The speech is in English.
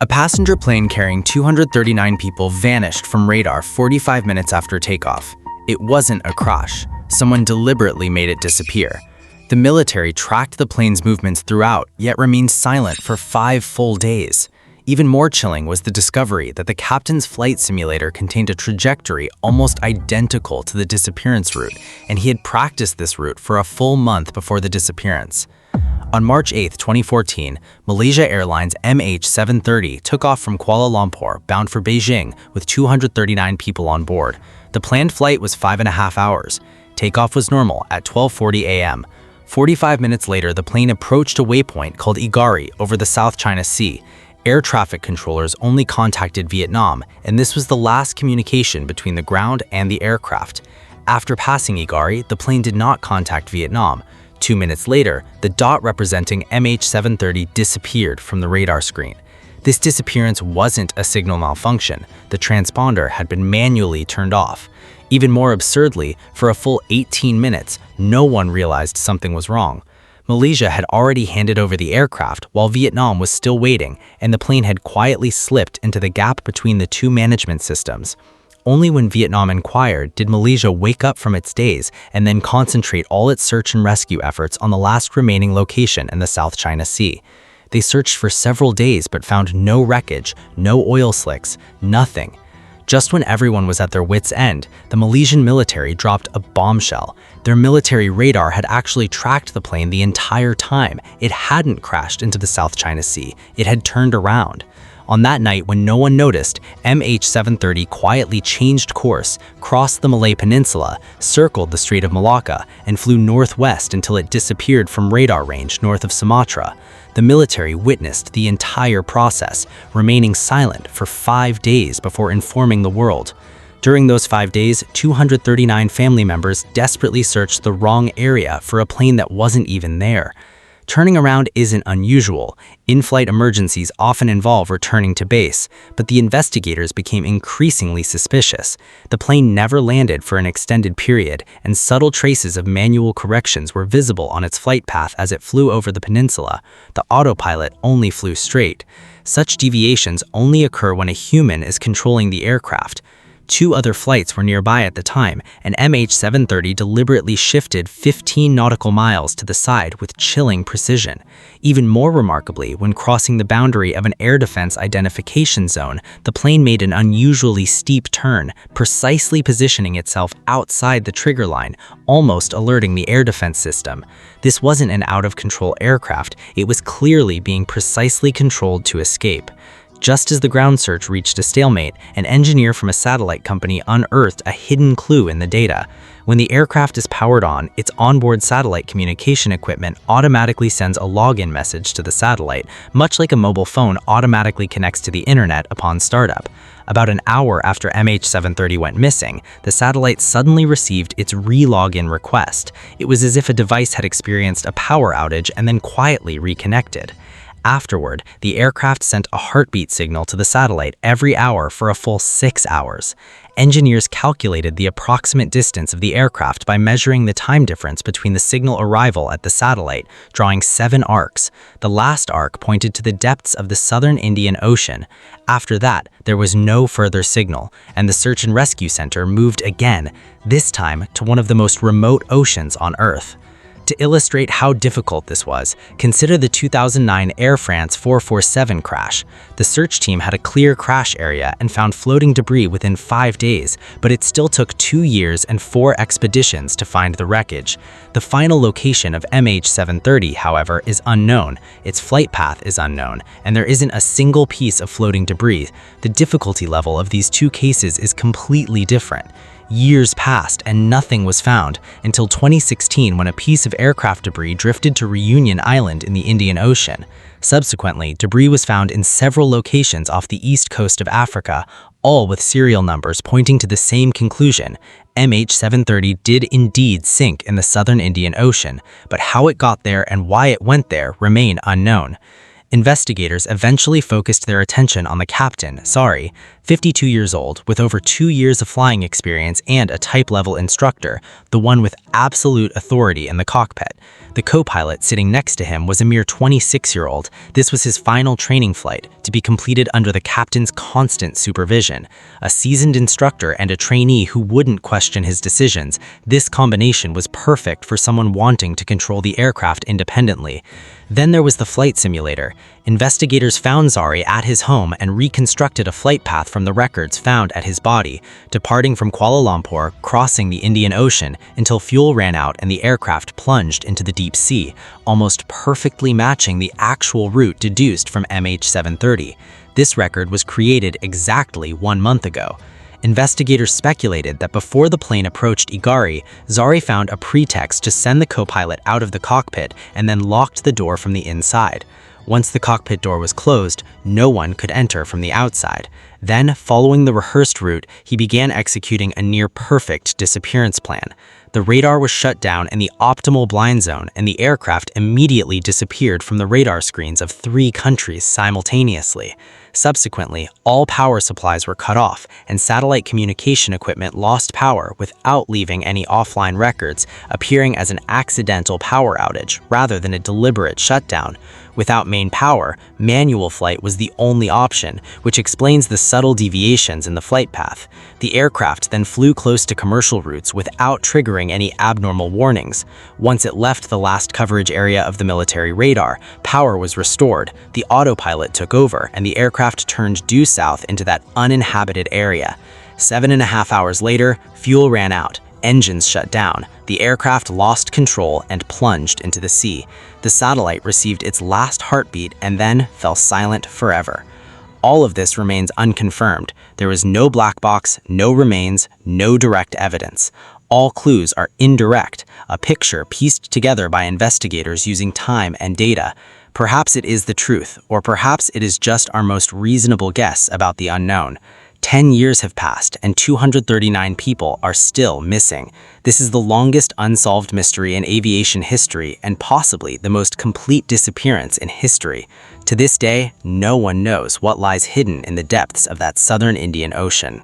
A passenger plane carrying 239 people vanished from radar 45 minutes after takeoff. It wasn't a crash. Someone deliberately made it disappear. The military tracked the plane's movements throughout, yet remained silent for 5 full days. Even more chilling was the discovery that the captain's flight simulator contained a trajectory almost identical to the disappearance route, and he had practiced this route for a full month before the disappearance. On March 8, 2014, Malaysia Airlines MH370 took off from Kuala Lumpur, bound for Beijing, with 239 people on board. The planned flight was 5.5 hours. Takeoff was normal at 12:40 a.m. 45 minutes later, the plane approached a waypoint called Igari over the South China Sea. Air traffic controllers only contacted Vietnam, and this was the last communication between the ground and the aircraft. After passing Igari, the plane did not contact Vietnam. 2 minutes later, the dot representing MH370 disappeared from the radar screen. This disappearance wasn't a signal malfunction. The transponder had been manually turned off. Even more absurdly, for a full 18 minutes, no one realized something was wrong. Malaysia had already handed over the aircraft while Vietnam was still waiting, and the plane had quietly slipped into the gap between the two management systems. Only when Vietnam inquired did Malaysia wake up from its daze and then concentrate all its search and rescue efforts on the last remaining location in the South China Sea. They searched for several days but found no wreckage, no oil slicks, nothing. Just when everyone was at their wits' end, the Malaysian military dropped a bombshell. Their military radar had actually tracked the plane the entire time. It hadn't crashed into the South China Sea. It had turned around. On that night, when no one noticed, MH370 quietly changed course, crossed the Malay Peninsula, circled the Strait of Malacca, and flew northwest until it disappeared from radar range north of Sumatra. The military witnessed the entire process, remaining silent for 5 days before informing the world. During those 5 days, 239 family members desperately searched the wrong area for a plane that wasn't even there. Turning around isn't unusual. In-flight emergencies often involve returning to base, but the investigators became increasingly suspicious. The plane never landed for an extended period, and subtle traces of manual corrections were visible on its flight path as it flew over the peninsula. The autopilot only flew straight. Such deviations only occur when a human is controlling the aircraft. 2 other flights were nearby at the time, and MH370 deliberately shifted 15 nautical miles to the side with chilling precision. Even more remarkably, when crossing the boundary of an air defense identification zone, the plane made an unusually steep turn, precisely positioning itself outside the trigger line, almost alerting the air defense system. This wasn't an out-of-control aircraft, it was clearly being precisely controlled to escape. Just as the ground search reached a stalemate, an engineer from a satellite company unearthed a hidden clue in the data. When the aircraft is powered on, its onboard satellite communication equipment automatically sends a login message to the satellite, much like a mobile phone automatically connects to the internet upon startup. About an hour after MH370 went missing, the satellite suddenly received its re-login request. It was as if a device had experienced a power outage and then quietly reconnected. Afterward, the aircraft sent a heartbeat signal to the satellite every hour for a full 6 hours. Engineers calculated the approximate distance of the aircraft by measuring the time difference between the signal arrival at the satellite, drawing 7 arcs. The last arc pointed to the depths of the southern Indian Ocean. After that, there was no further signal, and the search and rescue center moved again, this time to one of the most remote oceans on Earth. To illustrate how difficult this was, consider the 2009 Air France 447 crash. The search team had a clear crash area and found floating debris within 5 days, but it still took 2 years and 4 expeditions to find the wreckage. The final location of MH370, however, is unknown. Its flight path is unknown, and there isn't a single piece of floating debris. The difficulty level of these 2 cases is completely different. Years passed and nothing was found until 2016 when a piece of aircraft debris drifted to Reunion Island in the Indian Ocean. Subsequently, debris was found in several locations off the east coast of Africa, all with serial numbers pointing to the same conclusion. MH370 did indeed sink in the southern Indian Ocean, but how it got there and why it went there remain unknown. Investigators eventually focused their attention on the captain, Sari, 52 years old, with over 2 years of flying experience and a type-level instructor, the one with absolute authority in the cockpit. The co-pilot sitting next to him was a mere 26-year-old. This was his final training flight, to be completed under the captain's constant supervision. A seasoned instructor and a trainee who wouldn't question his decisions, this combination was perfect for someone wanting to control the aircraft independently. Then there was the flight simulator. Investigators found Zari at his home and reconstructed a flight path from the records found at his body, departing from Kuala Lumpur, crossing the Indian Ocean until fuel ran out and the aircraft plunged into the deep sea, almost perfectly matching the actual route deduced from MH370. This record was created exactly 1 month ago. Investigators speculated that before the plane approached Igari, Zari found a pretext to send the co-pilot out of the cockpit and then locked the door from the inside. Once the cockpit door was closed, no one could enter from the outside. Then, following the rehearsed route, he began executing a near-perfect disappearance plan. The radar was shut down in the optimal blind zone, and the aircraft immediately disappeared from the radar screens of 3 countries simultaneously. Subsequently, all power supplies were cut off, and satellite communication equipment lost power without leaving any offline records, appearing as an accidental power outage rather than a deliberate shutdown. Without main power, manual flight was the only option, which explains the subtle deviations in the flight path. The aircraft then flew close to commercial routes without triggering any abnormal warnings. Once it left the last coverage area of the military radar, power was restored, the autopilot took over, and the aircraft turned due south into that uninhabited area. 7.5 hours later, fuel ran out. Engines shut down, the aircraft lost control and plunged into the sea. The satellite received its last heartbeat and then fell silent forever. All of this remains unconfirmed. There is no black box, no remains, no direct evidence. All clues are indirect, a picture pieced together by investigators using time and data. Perhaps it is the truth, or perhaps it is just our most reasonable guess about the unknown. 10 years have passed and 239 people are still missing. This is the longest unsolved mystery in aviation history and possibly the most complete disappearance in history. To this day, no one knows what lies hidden in the depths of that southern Indian Ocean.